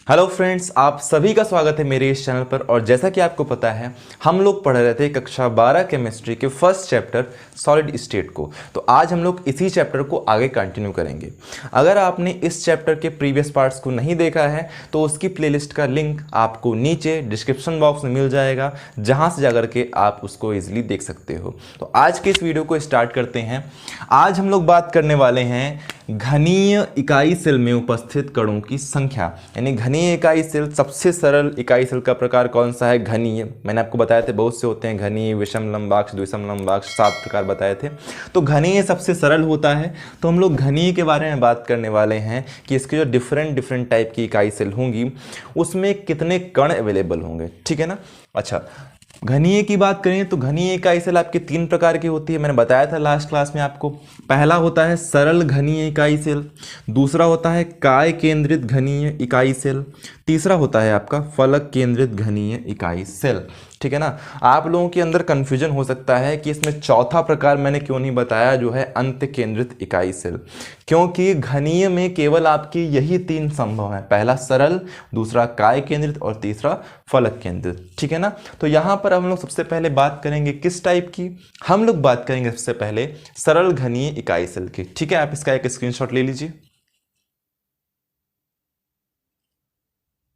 Hello friends, आप सभी का स्वागत है मेरे इस चैनल पर। और जैसा कि आपको पता है, हम लोग पढ़ रहे थे कक्षा 12 केमिस्ट्री के फर्स्ट चैप्टर सॉलिड स्टेट को। तो आज हम लोग इसी चैप्टर को आगे कंटिन्यू करेंगे। अगर आपने इस चैप्टर के प्रीवियस पार्ट्स को नहीं देखा है तो उसकी प्लेलिस्ट का लिंक आपको नीचे डिस्क्रिप्शन बॉक्स में मिल जाएगा, जहाँ से जाकर के आप उसको ईजिली देख सकते हो। तो आज के इस वीडियो को स्टार्ट करते हैं। आज हम लोग बात करने वाले हैं घनीय इकाई सेल में उपस्थित कणों की संख्या। यानी घनीय इकाई सेल, सबसे सरल इकाई सेल का प्रकार कौन सा है? घनीय। मैंने आपको बताए थे बहुत से होते हैं, घनीय, विषम लंबाक्ष, द्विषम लंबाक्ष, 7 प्रकार बताए थे। तो घनीय सबसे सरल होता है। तो हम लोग घनीय के बारे में बात करने वाले हैं कि इसके जो डिफरेंट टाइप की इकाई सेल होंगी उसमें कितने कण अवेलेबल होंगे। ठीक है ना। अच्छा, घनीय की बात करें तो घनीय इकाई सेल आपकी 3 प्रकार की होती है। मैंने बताया था लास्ट क्लास में आपको। पहला होता है सरल घनीय इकाई सेल, दूसरा होता है काय केंद्रित घनीय इकाई सेल, तीसरा होता है आपका फलक केंद्रित घनीय इकाई सेल। ठीक है ना। आप लोगों के अंदर कन्फ्यूजन हो सकता है कि इसमें चौथा प्रकार मैंने क्यों नहीं बताया, जो है अंत केंद्रित इकाई सेल। क्योंकि घनीय में केवल आपकी यही 3 संभव है, पहला सरल, दूसरा काय केंद्रित और तीसरा फलक केंद्रित। ठीक है ना। तो यहाँ पर हम लोग सबसे पहले बात करेंगे किस टाइप की? हम लोग बात करेंगे सबसे पहले सरल घनीय इकाई सेल की। ठीक है, आप इसका एक स्क्रीनशॉट ले लीजिए।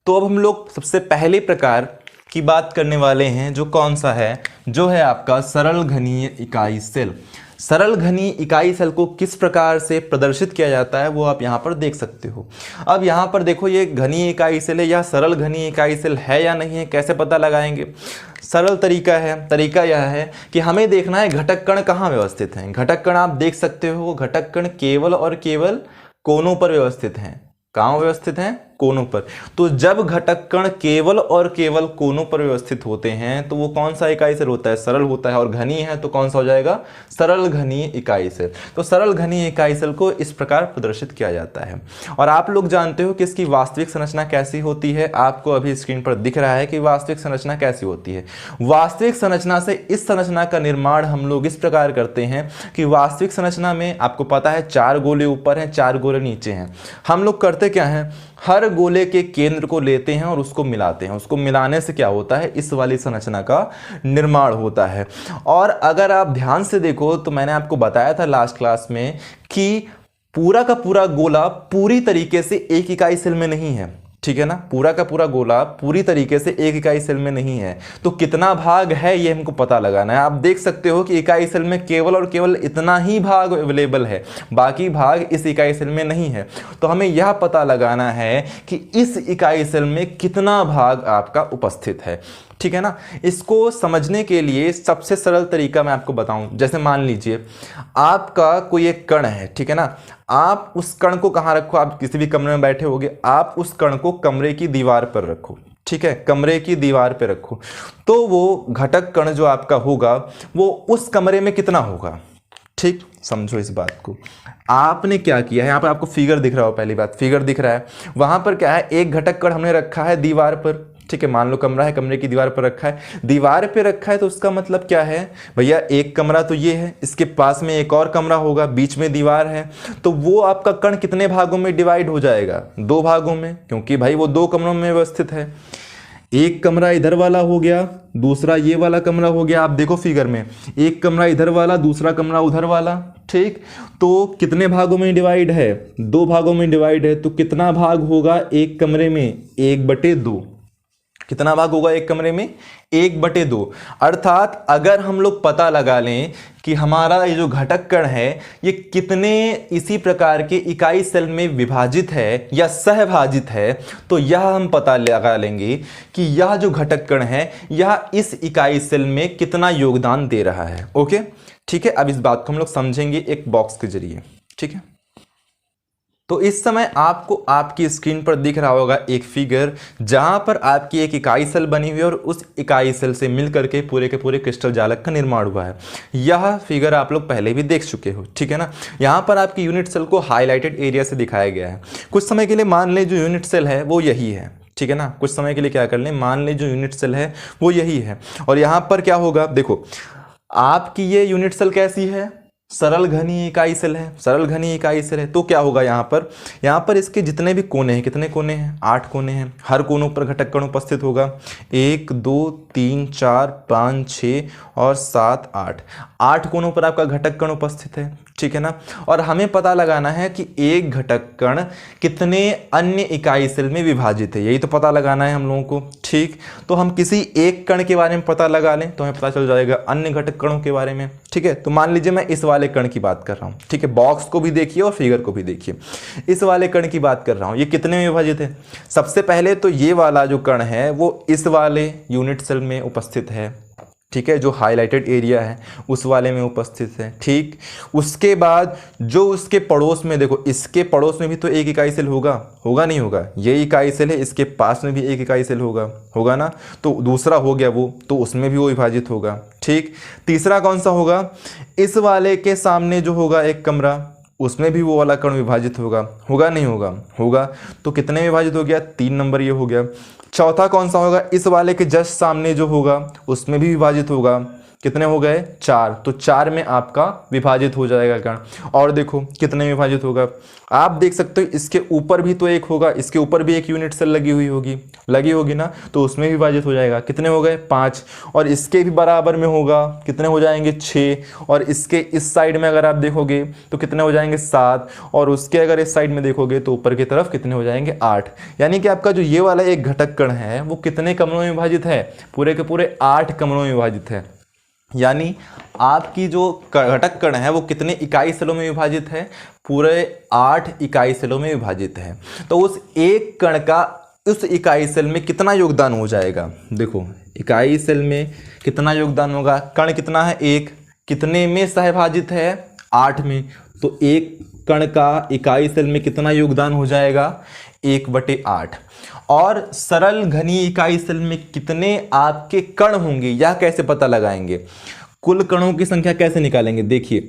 तो अब हम लोग सबसे पहले प्रकार की बात करने वाले हैं, जो कौन सा है? जो है आपका सरल घनीय इकाई सेल। सरल घनीय इकाई सेल को किस प्रकार से प्रदर्शित किया जाता है वो आप यहाँ पर देख सकते हो। अब यहाँ पर देखो, ये घनीय इकाई सेल है या सरल घनीय इकाई सेल है या नहीं है, कैसे पता लगाएंगे? सरल तरीका यह है कि हमें देखना है घटक कण कहाँ व्यवस्थित हैं। घटक कण आप देख सकते हो, घटक कण केवल और केवल कोनों पर व्यवस्थित हैं। कहाँ व्यवस्थित हैं? कोनों पर। तो जब घटक कण केवल और केवल कोनों पर व्यवस्थित होते हैं तो वो कौन सा इकाई सेल होता है? सरल होता है। और घनीय है तो कौन सा हो जाएगा? सरल घनीय इकाई सेल। तो सरल घनीय इकाई सेल को इस प्रकार प्रदर्शित किया जाता है। और आप लोग जानते हो कि इसकी वास्तविक संरचना कैसी होती है। आपको अभी स्क्रीन पर दिख रहा है कि वास्तविक संरचना कैसी होती है। वास्तविक संरचना से इस संरचना का निर्माण हम लोग इस प्रकार करते हैं कि वास्तविक संरचना में आपको पता है 4 गोले ऊपर हैं, 4 गोले नीचे हैं। हम लोग करते क्या हैं? हर गोले के केंद्र को लेते हैं और उसको मिलाते हैं। उसको मिलाने से क्या होता है? इस वाली संरचना का निर्माण होता है। और अगर आप ध्यान से देखो तो मैंने आपको बताया था लास्ट क्लास में कि पूरा का पूरा गोला पूरी तरीके से एक इकाई सेल में नहीं है। ठीक है ना। पूरा का पूरा गोला पूरी तरीके से एक इकाई सेल में नहीं है। तो कितना भाग है ये हमको पता लगाना है। आप देख सकते हो कि इकाई सेल में केवल और केवल इतना ही भाग अवेलेबल है, बाकी भाग इस इकाई सेल में नहीं है। तो हमें यह पता लगाना है कि इस इकाई सेल में कितना भाग आपका उपस्थित है। ठीक है ना। इसको समझने के लिए सबसे सरल तरीका मैं आपको बताऊं। जैसे मान लीजिए आपका कोई एक कण है। ठीक है ना। आप उस कण को कहां रखो? आप किसी भी कमरे में बैठे होगे, आप उस कण को कमरे की दीवार पर रखो। ठीक है, कमरे की दीवार पर रखो। तो वो घटक कण जो आपका होगा वो उस कमरे में कितना होगा? ठीक, समझो इस बात को। आपने क्या किया है, यहाँ पर आपको फिगर दिख रहा हो, पहली बात फिगर दिख रहा है। वहां पर क्या है? एक घटक कण हमने रखा है दीवार पर। ठीक है, मान लो कमरा है, कमरे की दीवार पर रखा है। दीवार पे रखा है तो उसका मतलब क्या है भैया? एक कमरा तो ये है, इसके पास में एक और कमरा होगा, बीच में दीवार है। तो वो आपका कण कितने भागों में डिवाइड हो जाएगा? 2 भागों में, क्योंकि भाई वो 2 कमरों में व्यवस्थित है। एक कमरा इधर वाला हो गया, दूसरा ये वाला कमरा हो गया। आप देखो फिगर में, एक कमरा इधर वाला, दूसरा कमरा उधर वाला। ठीक, तो कितने भागों में डिवाइड है? 2 भागों में डिवाइड है। तो कितना भाग होगा एक कमरे में? 1/2। कितना भाग होगा एक कमरे में? 1/2। अर्थात अगर हम लोग पता लगा लें कि हमारा ये जो घटक कण है ये कितने इसी प्रकार के इकाई सेल में विभाजित है या सहभाजित है, तो यह हम पता लगा लेंगे कि यह जो घटक कण है यह इस इकाई सेल में कितना योगदान दे रहा है। ओके, ठीक है। अब इस बात को हम लोग समझेंगे एक बॉक्स के जरिए। ठीक है। तो इस समय आपको आपकी स्क्रीन पर दिख रहा होगा एक फिगर, जहां पर आपकी एक इकाई सेल बनी हुई है और उस इकाई सेल से मिलकर के पूरे क्रिस्टल जालक का निर्माण हुआ है। यह फिगर आप लोग पहले भी देख चुके हो। ठीक है ना। यहां पर आपकी यूनिट सेल को हाईलाइटेड एरिया से दिखाया गया है। कुछ समय के लिए मान लें जो यूनिट सेल है वो यही है। ठीक है ना। कुछ समय के लिए क्या कर लें, मान लें जो यूनिट सेल है वो यही है। और यहां पर क्या होगा, देखो आपकी ये यूनिट सेल कैसी है? सरल घनीय इकाई सेल है, सरल घनीय इकाई सेल है, तो क्या होगा यहाँ पर इसके जितने भी कोने हैं, कितने कोने हैं, 8 कोने हैं, हर कोनों पर घटक कण उपस्थित होगा। 1 2 3 4 5 6 और 7 8 कोनों पर आपका घटक कण उपस्थित है, ठीक है ना। और हमें पता लगाना है कि एक घटक कण कितने अन्य इकाई सेल में विभाजित है, यही तो पता लगाना है हम लोगों को, ठीक। तो हम किसी एक कण के बारे में पता लगा लें तो हमें पता चल जाएगा अन्य घटक कणों के बारे में, ठीक है। तो मान लीजिए मैं इस वाले कण की बात कर रहा हूँ, ठीक है, बॉक्स को भी देखिए और फिगर को भी देखिए। इस वाले कण की बात कर रहा हूँ, ये कितने में विभाजित है। सबसे पहले तो ये वाला जो कण है वो इस वाले यूनिट सेल में उपस्थित है, ठीक है, जो हाईलाइटेड एरिया है उस वाले में उपस्थित है, ठीक। उसके बाद जो उसके पड़ोस में, देखो इसके पड़ोस में भी तो एक इकाई सेल होगा, होगा नहीं होगा, ये इकाई सेल है, इसके पास में भी एक इकाई सेल होगा, होगा ना। तो दूसरा हो गया वो, तो उसमें भी वो विभाजित होगा, ठीक। तीसरा कौन सा होगा, इस वाले के सामने जो होगा एक कमरा, उसमें भी वो वाला कण विभाजित होगा, होगा नहीं होगा, होगा। तो कितने विभाजित हो गया, 3 नंबर ये हो गया। चौथा कौन सा होगा, इस वाले के जस्ट सामने जो होगा उसमें भी विभाजित होगा, कितने हो गए, 4। तो 4 में आपका विभाजित हो जाएगा कण। और देखो कितने में विभाजित होगा, आप देख सकते हो इसके ऊपर भी तो एक होगा, इसके ऊपर भी एक यूनिट सेल लगी होगी ना, तो उसमें भी विभाजित हो जाएगा, कितने हो गए, 5। और इसके भी बराबर में होगा, कितने हो जाएंगे, 6। और इसके इस साइड में अगर आप देखोगे तो कितने हो जाएंगे, 7। और उसके अगर इस साइड में देखोगे तो ऊपर की तरफ कितने हो जाएंगे, 8। यानी कि आपका जो ये वाला एक घटक कण है वो कितने कमरों में विभाजित है, पूरे के पूरे 8 कमरों में विभाजित है। यानी आपकी जो घटक कण है वो कितने इकाई सेलों में विभाजित है, पूरे 8 इकाई सेलों में विभाजित है। तो उस एक कण का उस इकाई सेल में कितना योगदान हो जाएगा, देखो इकाई सेल में कितना योगदान होगा, कण कितना है, एक, कितने में सहभाजित है, 8 में। तो एक कण का इकाई सेल में कितना योगदान हो जाएगा, 1/8। और सरल घनीय इकाई सेल में कितने आपके कण होंगे, यह कैसे पता लगाएंगे, कुल कणों की संख्या कैसे निकालेंगे, देखिए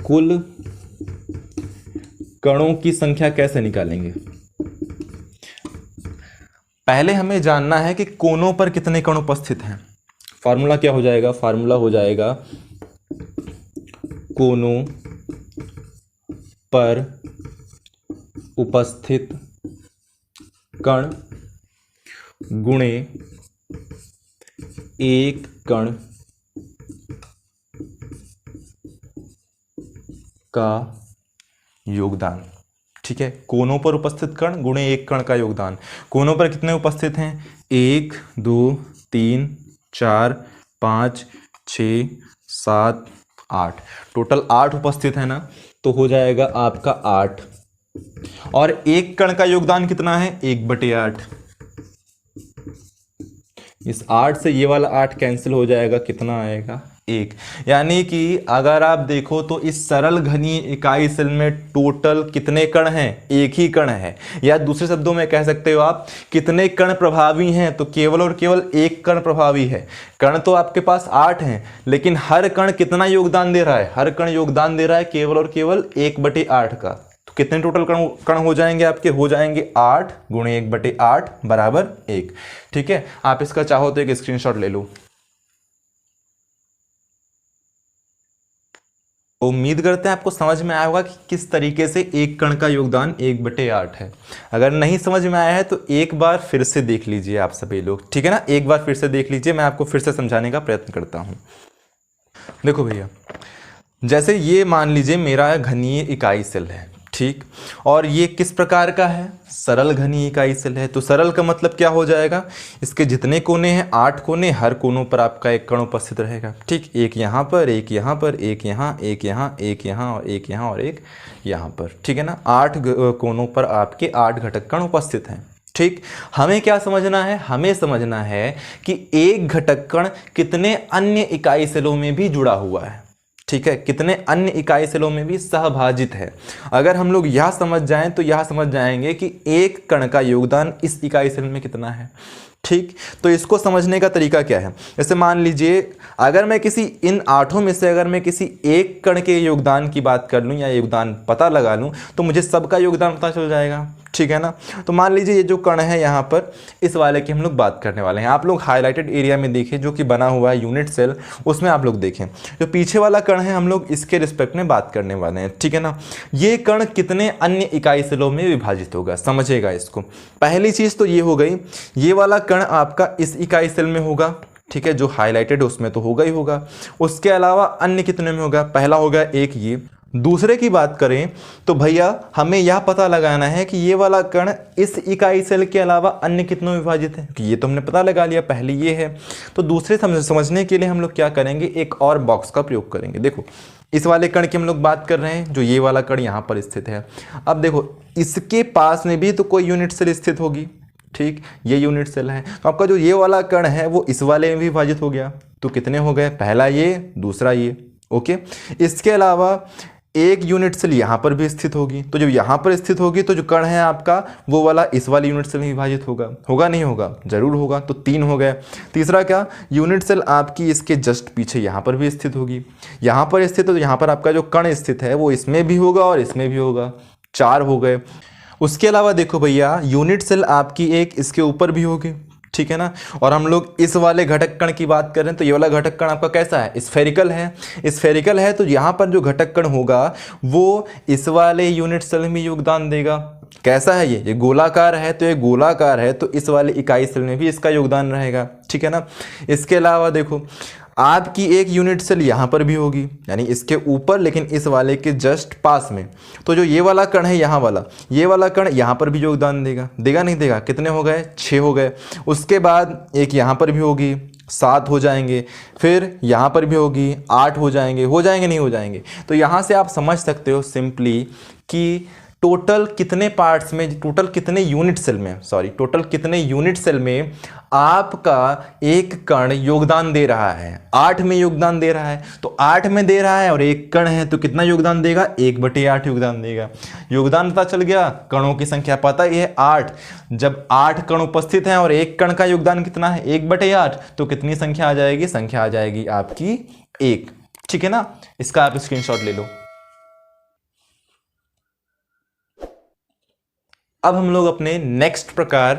कुल कणों की संख्या कैसे निकालेंगे। पहले हमें जानना है कि कोनों पर कितने कण उपस्थित हैं। फॉर्मूला क्या हो जाएगा, फॉर्मूला हो जाएगा कोनों पर उपस्थित कण गुणे एक कण का योगदान, ठीक है। कोनों पर उपस्थित कण गुणे एक कण का योगदान। कोनों पर कितने उपस्थित हैं, 1 2 3 4 5 6 7 8, टोटल 8 उपस्थित है ना, तो हो जाएगा आपका 8। और एक कण का योगदान कितना है, 1/8। इस 8 से ये वाला 8 कैंसिल हो जाएगा, कितना आएगा, 1। यानी कि अगर आप देखो तो इस सरल घनीय इकाई सेल में टोटल कितने कण हैं, एक ही कण है। या दूसरे शब्दों में कह सकते हो आप कितने कण प्रभावी हैं, तो केवल और केवल एक कण प्रभावी है। कण तो आपके पास 8 हैं, लेकिन हर कण कितना योगदान दे रहा है, हर कण योगदान दे रहा है केवल और केवल 1/8 का। तो कितने टोटल कण हो जाएंगे आपके, हो जाएंगे 8 गुणे 1/8 बराबर 1, ठीक है। आप इसका चाहो तो एक स्क्रीनशॉट ले लो। उम्मीद करते हैं आपको समझ में आया होगा कि किस तरीके से एक कण का योगदान 1/8 है। अगर नहीं समझ में आया है तो एक बार फिर से देख लीजिए आप सभी लोग, ठीक है ना, एक बार फिर से देख लीजिए, मैं आपको फिर से समझाने का प्रयत्न करता हूं। देखो भैया, जैसे ये मान लीजिए मेरा घनीय इकाई सेल है, ठीक, और ये किस प्रकार का है, सरल घनीय इकाई सेल है। तो सरल का मतलब क्या हो जाएगा, इसके जितने कोने हैं 8 कोने, हर कोनों पर आपका एक कण उपस्थित रहेगा, ठीक। एक यहाँ पर, एक यहाँ पर, एक यहाँ, एक यहाँ, एक यहाँ और एक यहाँ और एक यहाँ पर, ठीक है ना। 8 कोनों पर आपके 8 घटक कण उपस्थित हैं, ठीक। हमें क्या समझना है, हमें समझना है कि एक घटक कण कितने अन्य इकाई सेलों में भी जुड़ा हुआ है, ठीक है, कितने अन्य इकाई सेलों में भी सहभाजित है। अगर हम लोग यह समझ जाएं तो यह समझ जाएंगे कि एक कण का योगदान इस इकाई सेल में कितना है, ठीक। तो इसको समझने का तरीका क्या है, जैसे मान लीजिए अगर मैं किसी इन 8 में से अगर मैं किसी एक कण के योगदान की बात कर लूँ या योगदान पता लगा लूँ तो मुझे सबका योगदान पता चल जाएगा, ठीक है ना। तो मान लीजिए ये जो कण है यहाँ पर, इस वाले की हम लोग बात करने वाले हैं। आप लोग हाईलाइटेड एरिया में देखें जो कि बना हुआ है यूनिट सेल, उसमें आप लोग देखें जो पीछे वाला कण है हम लोग इसके रिस्पेक्ट में बात करने वाले हैं, ठीक है ना। ये कण कितने अन्य इकाई सेलों में विभाजित होगा, समझेगा इसको। पहली चीज़ तो ये हो गई, ये वाला कण आपका इस इकाई सेल में होगा, ठीक है, जो हाईलाइटेड है उसमें तो होगा ही होगा। उसके अलावा अन्य कितने में होगा, पहला होगा एक ये। दूसरे की बात करें तो भैया हमें यह पता लगाना है कि ये वाला कण इस इकाई सेल के अलावा अन्य कितनों में विभाजित है, कि ये तो हमने पता लगा लिया, पहले ये है। तो दूसरे समझने के लिए हम लोग क्या करेंगे, एक और बॉक्स का प्रयोग करेंगे। देखो इस वाले कण की हम लोग बात कर रहे हैं, जो ये वाला कण यहाँ पर स्थित है। अब देखो इसके पास में भी तो कोई यूनिट सेल स्थित होगी, ठीक, ये यूनिट सेल है। तो आपका जो ये वाला कण है वो इस वाले में भी विभाजित हो गया, तो कितने हो गए, पहला ये, दूसरा ये, ओके। इसके अलावा एक यूनिट सेल यहाँ पर भी स्थित होगी, तो जब यहाँ पर स्थित होगी तो जो कण है आपका वो वाला इस वाले यूनिट सेल में विभाजित होगा, होगा नहीं होगा, जरूर होगा। तो 3 हो गए। तीसरा क्या, यूनिट सेल आपकी इसके जस्ट पीछे यहाँ पर भी स्थित होगी, यहाँ पर स्थित, तो यहाँ पर आपका जो कण स्थित है वो इसमें भी होगा और इसमें भी होगा, 4 हो गए। उसके अलावा देखो भैया यूनिट सेल आपकी एक इसके ऊपर भी होगी, ठीक है ना। और हम लोग इस वाले घटक कण की बात कर रहे हैं, तो ये वाला घटक कण आपका कैसा है, स्फेरिकल है। स्फेरिकल है तो यहाँ पर जो घटक कण होगा वो इस वाले यूनिट सेल में योगदान देगा। कैसा है ये गोलाकार है, तो ये गोलाकार है तो इस वाले इकाई सेल में भी इसका योगदान रहेगा, ठीक है ना। इसके अलावा देखो आपकी एक यूनिट सेल यहाँ पर भी होगी, यानी इसके ऊपर लेकिन इस वाले के जस्ट पास में। तो जो ये वाला कण है यहाँ वाला, ये वाला कण यहाँ पर भी योगदान देगा, देगा नहीं देगा, कितने हो गए, 6 हो गए। उसके बाद एक यहाँ पर भी होगी, 7 हो जाएंगे। फिर यहाँ पर भी होगी, 8 हो जाएंगे, नहीं हो जाएंगे। तो यहाँ से आप समझ सकते हो सिंपली कि टोटल कितने पार्ट्स में, टोटल कितने यूनिट सेल में, टोटल कितने यूनिट सेल में आपका एक कण योगदान दे रहा है, 8 में योगदान दे रहा है। तो 8 में दे रहा है और एक कण है तो कितना योगदान देगा, 1/8 योगदान देगा। योगदान पता चल गया, कणों की संख्या पता ही है 8। जब 8 कण उपस्थित हैं और एक कण का योगदान कितना है, 1/8, तो कितनी संख्या आ जाएगी, संख्या आ जाएगी आपकी 1, ठीक है ना। इसका आप स्क्रीनशॉट ले लो। अब हम लोग अपने नेक्स्ट प्रकार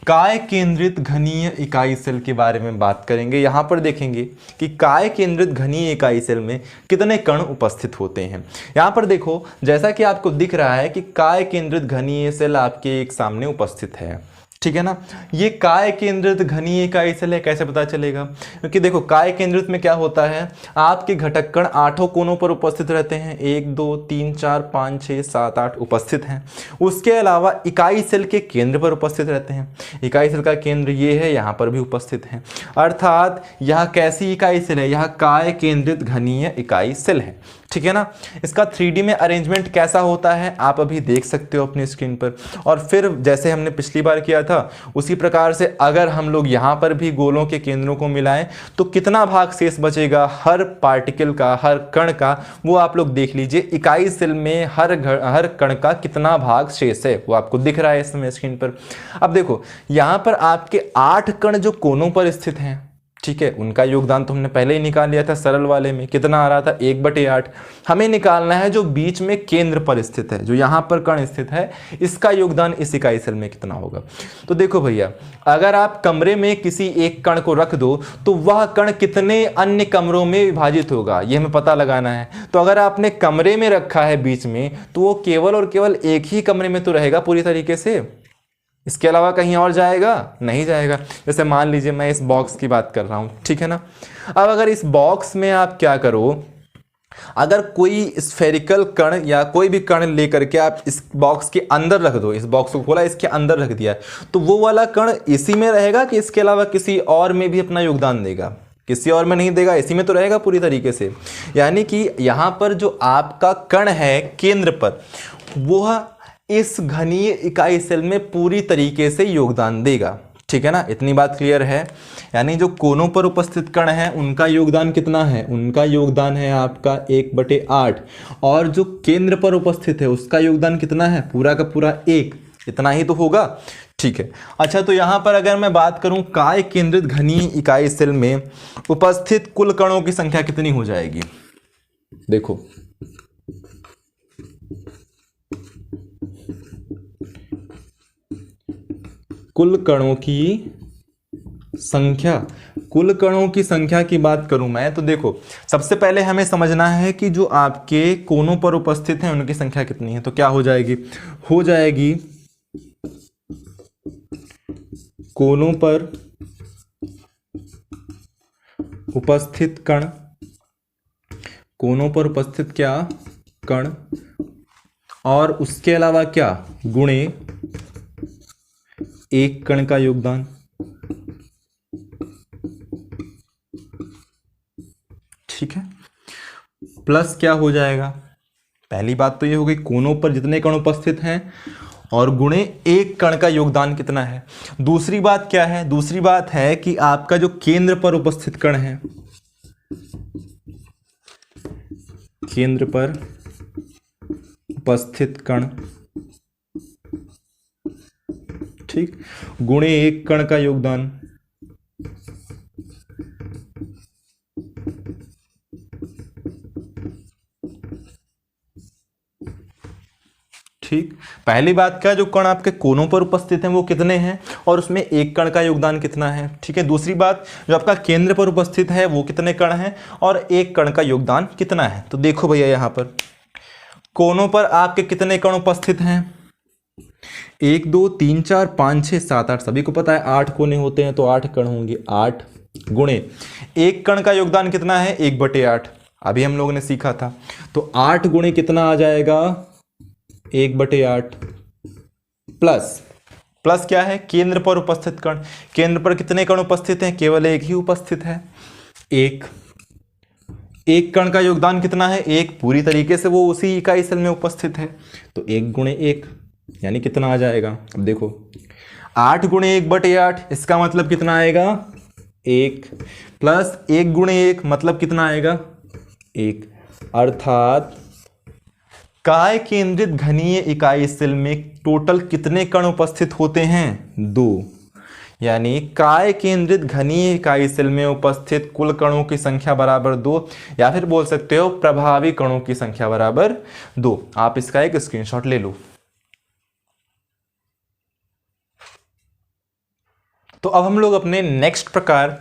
काय केंद्रित घनीय इकाई सेल के बारे में बात करेंगे। यहां पर देखेंगे कि काय केंद्रित घनीय इकाई सेल में कितने कण उपस्थित होते हैं। यहां पर देखो जैसा कि आपको दिख रहा है कि काय केंद्रित घनीय सेल आपके एक सामने उपस्थित है, ठीक है ना। ये काय केंद्रित घनीय इकाई सेल है, कैसे पता चलेगा, क्योंकि देखो काय केंद्रित में क्या होता है, आपके घटक कण 8 कोनों पर उपस्थित रहते हैं, 1 2 3 4 5 6 7 8 उपस्थित हैं। उसके अलावा इकाई सेल के केंद्र पर उपस्थित रहते हैं, इकाई सेल का केंद्र ये है, यहाँ पर भी उपस्थित है। अर्थात यह कैसी इकाई सेल है, यह काय केंद्रित घनीय इकाई सेल है, ठीक है ना। इसका 3D में अरेंजमेंट कैसा होता है आप अभी देख सकते हो अपनी स्क्रीन पर। और फिर जैसे हमने पिछली बार किया था उसी प्रकार से अगर हम लोग यहाँ पर भी गोलों के केंद्रों को मिलाएं तो कितना भाग शेष बचेगा हर पार्टिकल का, हर कण का, वो आप लोग देख लीजिए। इकाई सेल में हर कण का कितना भाग शेष है वो आपको दिख रहा है इस समय स्क्रीन पर। अब देखो यहाँ पर आपके 8 कण जो कोनों पर स्थित हैं, ठीक है, उनका योगदान तो हमने पहले ही निकाल लिया था सरल वाले में, कितना आ रहा था, 1/8। हमें निकालना है जो बीच में केंद्र पर स्थित है, जो यहाँ पर कण स्थित है, इसका योगदान इस इकाई सेल में कितना होगा। तो देखो भैया अगर आप कमरे में किसी एक कण को रख दो तो वह कण कितने अन्य कमरों में विभाजित होगा ये हमें पता लगाना है। तो अगर आपने कमरे में रखा है बीच में तो वो केवल और केवल एक ही कमरे में तो रहेगा पूरी तरीके से, इसके अलावा कहीं और जाएगा नहीं जाएगा। जैसे मान लीजिए मैं इस बॉक्स की बात कर रहा हूं, ठीक है ना। अब अगर इस बॉक्स में आप क्या करो, अगर कोई स्फेरिकल कण या कोई भी कण लेकर के आप इस बॉक्स के अंदर रख दो, इस बॉक्स को खोला इसके अंदर रख दिया, तो वो वाला कण इसी में रहेगा कि इसके अलावा किसी और में भी अपना योगदान देगा, किसी और में नहीं देगा, इसी में तो रहेगा पूरी तरीके से। यानी कि यहाँ पर जो आपका कण है केंद्र पर, वह इस घनीय इकाई सेल में पूरी तरीके से योगदान देगा, ठीक है ना। इतनी बात क्लियर है। यानी जो कोनों पर उपस्थित कण है उनका योगदान कितना है, उनका योगदान है आपका 1/8, और जो केंद्र पर उपस्थित है उसका योगदान कितना है, पूरा का पूरा 1, इतना ही तो होगा, ठीक है। अच्छा तो यहां पर अगर मैं बात करूं काय केंद्रित घनीय इकाई सेल में उपस्थित कुल कणों की संख्या कितनी हो जाएगी, देखो कुल कणों की संख्या, कुल कणों की संख्या की बात करूं मैं तो देखो सबसे पहले हमें समझना है कि जो आपके कोनों पर उपस्थित हैं उनकी संख्या कितनी है। तो क्या हो जाएगी, हो जाएगी कोनों पर उपस्थित कण, कोनों पर उपस्थित क्या कण, और उसके अलावा क्या गुणे एक कण का योगदान। ठीक है, प्लस क्या हो जाएगा, पहली बात तो ये हो गई कोनों पर जितने कण उपस्थित हैं और गुणे एक कण का योगदान कितना है। दूसरी बात क्या है, दूसरी बात है कि आपका जो केंद्र पर उपस्थित कण है, केंद्र पर उपस्थित कण, ठीक, गुणे एक कण का योगदान। ठीक, पहली बात क्या, जो कण आपके कोनों पर उपस्थित हैं वो कितने हैं और उसमें एक कण का योगदान कितना है। ठीक है, दूसरी बात जो आपका केंद्र पर उपस्थित है वो कितने कण हैं और एक कण का योगदान कितना है। तो देखो भैया यहाँ पर कोनों पर आपके कितने कण उपस्थित हैं, 1 2 3 4 5 6 7 8, सभी को पता है 8 कोने होते हैं तो 8 कण होंगे, 8 गुणे एक कण का योगदान कितना है 1/8, अभी हम लोगों ने सीखा था। तो 8 गुणे कितना आ जाएगा 1/8, प्लस क्या है केंद्र पर उपस्थित कण, केंद्र पर कितने कण उपस्थित हैं, केवल एक ही उपस्थित है, एक कण का योगदान कितना है 1, पूरी तरीके से वो उसी इकाई सेल में उपस्थित है तो 1 गुणे 1 यानी कितना आ जाएगा। अब देखो 8 गुणे 1/8 इसका मतलब कितना आएगा 1, प्लस 1 गुणे 1 मतलब कितना आएगा 1, अर्थात काय केंद्रित घनीय इकाई सेल में टोटल कितने कण उपस्थित होते हैं 2, यानी काय केंद्रित घनीय इकाई सेल में उपस्थित कुल कणों की संख्या बराबर 2, या फिर बोल सकते हो प्रभावी कणों की संख्या बराबर 2। आप इसका एक स्क्रीनशॉट ले लो। तो अब हम लोग अपने नेक्स्ट प्रकार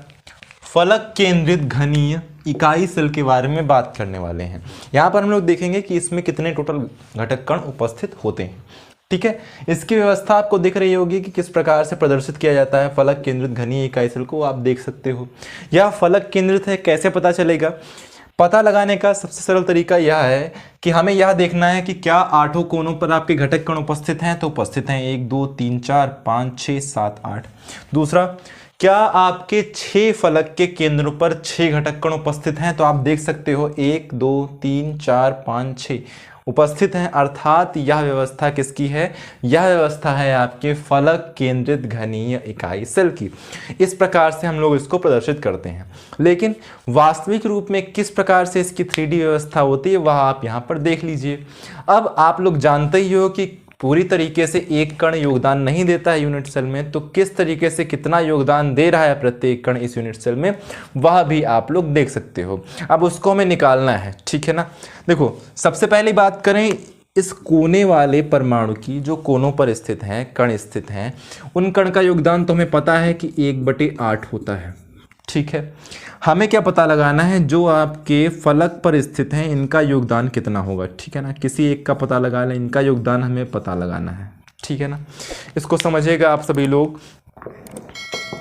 फलक केंद्रित घनीय इकाई सेल के बारे में बात करने वाले हैं। यहां पर हम लोग देखेंगे कि इसमें कितने टोटल घटक कण उपस्थित होते हैं। ठीक है, इसकी व्यवस्था आपको दिख रही होगी कि किस प्रकार से प्रदर्शित किया जाता है फलक केंद्रित घनीय इकाई सेल को, आप देख सकते हो। यह फलक केंद्रित है, कैसे पता चलेगा, पता लगाने का सबसे सरल तरीका यह है कि हमें यह देखना है कि क्या 8 कोनों पर आपके घटक कण उपस्थित हैं, तो उपस्थित हैं 1 2 3 4 5 6 7 8। दूसरा, क्या आपके 6 फलक के केंद्रों पर 6 घटक कण उपस्थित हैं, तो आप देख सकते हो 1 2 3 4 5 6 उपस्थित हैं, अर्थात यह व्यवस्था किसकी है, यह व्यवस्था है आपके फलक केंद्रित घनीय इकाई सेल की। इस प्रकार से हम लोग इसको प्रदर्शित करते हैं, लेकिन वास्तविक रूप में किस प्रकार से इसकी 3D व्यवस्था होती है वह आप यहाँ पर देख लीजिए। अब आप लोग जानते ही हो कि पूरी तरीके से एक कण योगदान नहीं देता है यूनिट सेल में, तो किस तरीके से कितना योगदान दे रहा है प्रत्येक कण इस यूनिट सेल में वह भी आप लोग देख सकते हो। अब उसको हमें निकालना है, ठीक है ना। देखो सबसे पहली बात करें इस कोने वाले परमाणु की, जो कोनों पर स्थित हैं कण स्थित हैं, उन कण का योगदान तो हमें पता है कि 1/8 होता है। ठीक है, हमें क्या पता लगाना है, जो आपके फलक पर स्थित हैं इनका योगदान कितना होगा। ठीक है ना, किसी एक का पता लगा लें, इनका योगदान हमें पता लगाना है। ठीक है ना, इसको समझिएगा आप सभी लोग।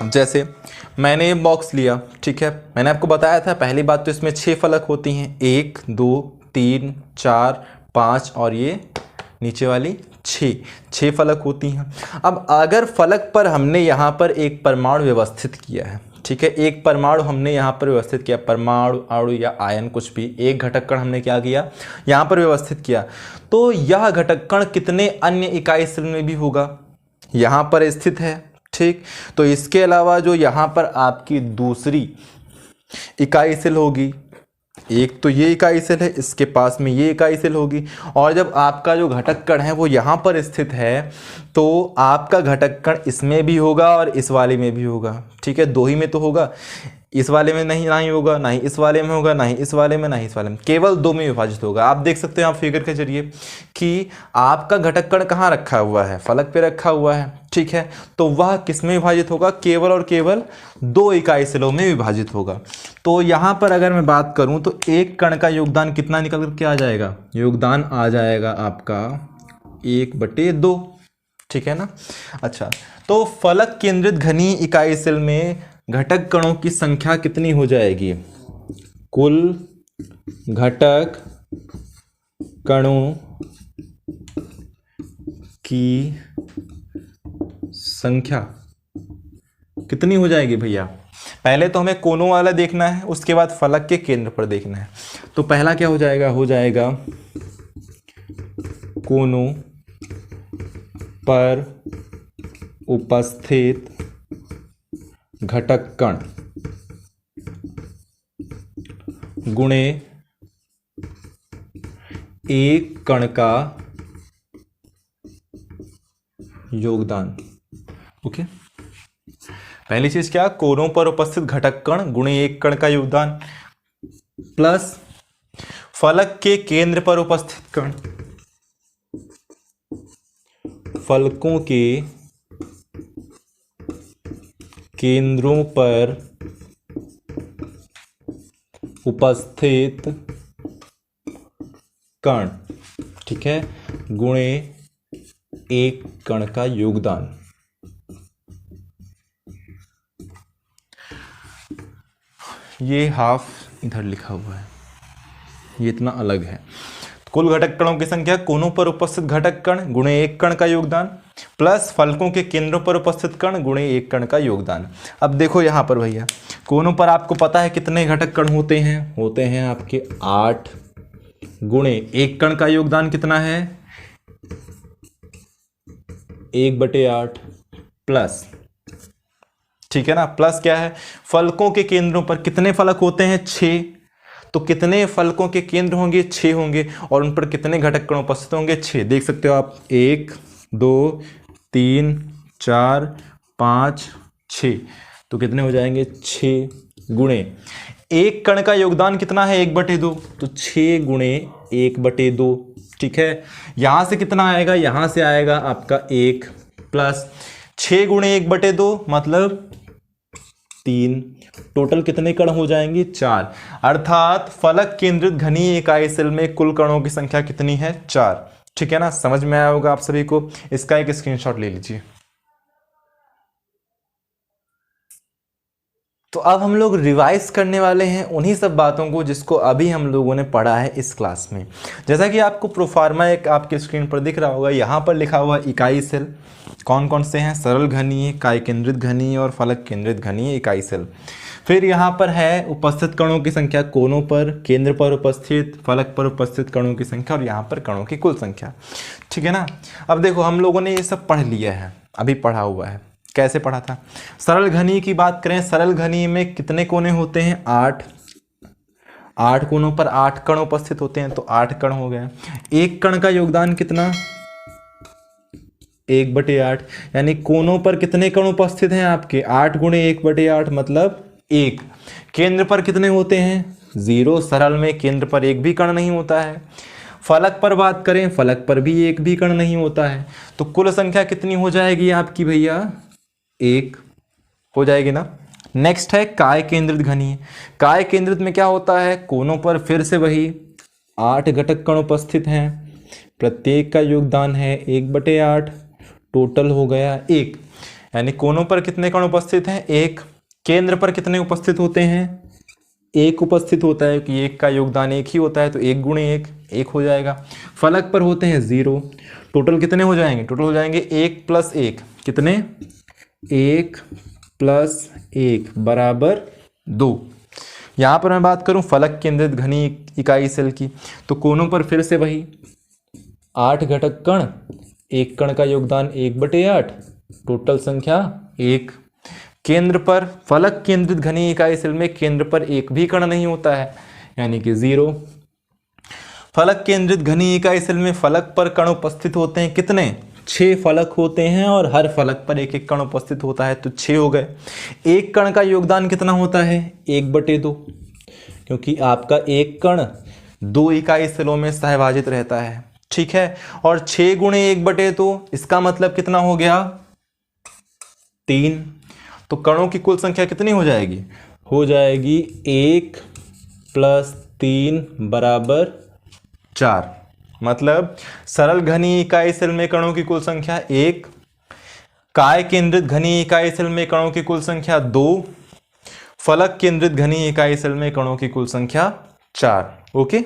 जैसे मैंने ये बॉक्स लिया, ठीक है, मैंने आपको बताया था पहली बात तो इसमें 6 फलक होती हैं, 1 2 3 4 5 और ये नीचे वाली 6 फलक होती हैं। अब अगर फलक पर हमने यहाँ पर एक परमाणु व्यवस्थित किया है, ठीक है, एक परमाणु हमने यहाँ पर व्यवस्थित किया, परमाणु अणु या आयन कुछ भी, एक घटक कण हमने क्या किया यहाँ पर व्यवस्थित किया, तो यह घटक कण कितने अन्य इकाई सेल में भी होगा, यहाँ पर स्थित है। ठीक, तो इसके अलावा जो यहाँ पर आपकी दूसरी इकाई सेल होगी, एक तो ये इकाई सेल है, इसके पास में ये इकाई सेल होगी, और जब आपका जो घटक कण है वो यहाँ पर स्थित है तो आपका घटक कण इसमें भी होगा और इस वाले में भी होगा। ठीक है, 2 ही में तो होगा। इस वाले में नहीं ना ही होगा, ना ही इस वाले में होगा, ना ही इस वाले में, ना ही इस वाले में, केवल 2 में विभाजित होगा। आप देख सकते हैं आप फिगर के जरिए कि आपका घटक कण कहाँ रखा हुआ है, फलक पे रखा हुआ है, ठीक है। तो वह किस में विभाजित होगा, केवल और केवल 2 इकाई सेलों में विभाजित होगा। तो यहाँ पर अगर मैं बात करूँ तो एक कण का योगदान कितना निकल कर के आ जाएगा, योगदान आ जाएगा आपका 1/2, ठीक है ना। अच्छा, तो फलक केंद्रित घनीय इकाई सेल में घटक कणों की संख्या कितनी हो जाएगी, कुल घटक कणों की संख्या कितनी हो जाएगी भैया। पहले तो हमें कोनों वाला देखना है, उसके बाद फलक के केंद्र पर देखना है। तो पहला क्या हो जाएगा, हो जाएगा कोनों पर उपस्थित घटक कण गुणे एक कण का योगदान। ओके, पहली चीज क्या, कोनों पर उपस्थित घटक कण गुणे एक कण का योगदान, प्लस फलक के केंद्र पर उपस्थित कण, फलकों के केंद्रों पर उपस्थित कण, ठीक है, गुणे एक कण का योगदान। ये हाफ इधर लिखा हुआ है, ये इतना अलग है। कुल घटक कणों की संख्या, कोनों पर उपस्थित घटक कण गुणे एक कण का योगदान, प्लस फलकों के केंद्रों पर उपस्थित कण गुणे एक कण का योगदान। अब देखो यहां पर भैया, कोनों पर आपको पता है कितने घटक कण होते हैं आपके 8, गुणे एक कण का योगदान कितना है 1/8, प्लस, ठीक है ना, प्लस क्या है, फलकों के केंद्रों पर कितने फलक होते हैं 6, तो कितने फलकों के केंद्र होंगे 6 होंगे, और उन पर कितने घटक कण उपस्थित होंगे 6। देख सकते हो आप 1 2 3 4 5 6, तो कितने हो जाएंगे 6, गुणे एक कण का योगदान कितना है 1/2, तो 6 गुणे 1/2, ठीक है। यहां से कितना आएगा, यहां से आएगा आपका 1, प्लस 6 गुणे 1/2 मतलब 3, टोटल कितने कण हो जाएंगे 4। अर्थात फलक केंद्रित घनीय इकाई सेल में कुल कणों की संख्या कितनी है 4, ठीक है ना। समझ में आया होगा आप सभी को, इसका एक स्क्रीनशॉट ले लीजिए। तो अब हम लोग रिवाइज करने वाले हैं उन्हीं सब बातों को जिसको अभी हम लोगों ने पढ़ा है इस क्लास में। जैसा कि आपको प्रोफार्मा एक आपके स्क्रीन पर दिख रहा होगा, यहाँ पर लिखा हुआ इकाई सेल कौन कौन से हैं, सरल घनीय, काय केंद्रित घनीय और फलक केंद्रित घनीय इकाई सेल। फिर यहाँ पर है उपस्थित कणों की संख्या, कोनों पर, केंद्र पर उपस्थित, फलक पर उपस्थित कणों की संख्या, और यहाँ पर कणों की कुल संख्या, ठीक है ना। अब देखो हम लोगों ने ये सब पढ़ लिया है, अभी पढ़ा हुआ है। कैसे पढ़ा था, सरल घनीय की बात करें, सरल घनीय में कितने कोने होते हैं 8 कोनों पर 8 कण उपस्थित होते हैं, तो 8 कण हो गए। एक कण का योगदान कितना 1/8, यानी कोनों पर कितने कण उपस्थित हैं आपके 8 गुणे 1/8 मतलब 1। केंद्र पर कितने होते हैं 0, सरल में केंद्र पर एक भी कण नहीं होता है। फलक पर बात करें, फलक पर भी एक भी कण नहीं होता है, तो कुल संख्या कितनी हो जाएगी आपकी भैया 1 हो जाएगी ना। नेक्स्ट है काय केंद्रित घनीय। काय केंद्रित में क्या होता है, कोनों पर फिर से वही 8 घटक कण उपस्थित हैं, प्रत्येक का योगदान है 1/8, टोटल हो गया 1। यानी कोनों पर कितने कण उपस्थित हैं 1, केंद्र पर कितने उपस्थित होते हैं 1 उपस्थित होता है, कि 1 का योगदान 1 ही होता है, तो 1 गुणे 1 हो जाएगा। फलक पर होते हैं 0, टोटल कितने हो जाएंगे, टोटल हो जाएंगे 1 + 1, कितने 1 + 1 बराबर 2। यहाँ पर मैं बात करूँ फलक केंद्रित घनीय इकाई सेल की, तो कोनों पर फिर से वही 8 घटक कण, एक कण का योगदान 1/8, टोटल संख्या 1। केंद्र पर, फलक केंद्रित घनीय इकाई सेल में केंद्र पर एक भी कण नहीं होता है, यानी कि 0। फलक केंद्रित घनीय इकाई सेल में फलक पर कण उपस्थित होते हैं कितने 6 फलक होते हैं और हर फलक पर एक एक कण उपस्थित होता है, तो 6 हो गए। एक कण का योगदान कितना होता है? 1/2, क्योंकि आपका एक कण 2 इकाई सेलों में सहभाजित रहता है, ठीक है। और 6 गुणे 1/2, इसका मतलब कितना हो गया? 3। तो कणों की कुल संख्या कितनी हो जाएगी? हो जाएगी 1 + 3 = 4। मतलब सरल घनीय इकाई सेल में कणों की कुल संख्या 1, काय केंद्रित घनीय इकाई सेल में कणों की कुल संख्या 2, फलक केंद्रित घनीय इकाई सेल में कणों की कुल संख्या 4। ओके,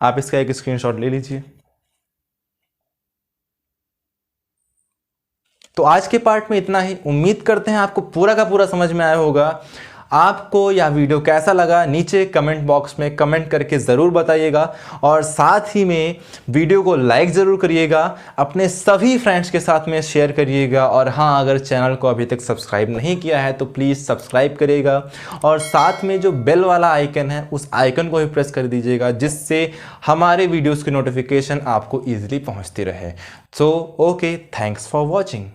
आप इसका एक स्क्रीनशॉट ले लीजिए। तो आज के पार्ट में इतना ही। उम्मीद करते हैं आपको पूरा का पूरा समझ में आया होगा। आपको यह वीडियो कैसा लगा नीचे कमेंट बॉक्स में कमेंट करके ज़रूर बताइएगा, और साथ ही में वीडियो को लाइक ज़रूर करिएगा, अपने सभी फ्रेंड्स के साथ में शेयर करिएगा। और हाँ, अगर चैनल को अभी तक सब्सक्राइब नहीं किया है तो प्लीज़ सब्सक्राइब करिएगा, और साथ में जो बेल वाला आइकन है उस आइकन को भी प्रेस कर दीजिएगा, जिससे हमारे वीडियोज़ की नोटिफिकेशन आपको ईजिली पहुँचती रहे। So okay, thanks for watching.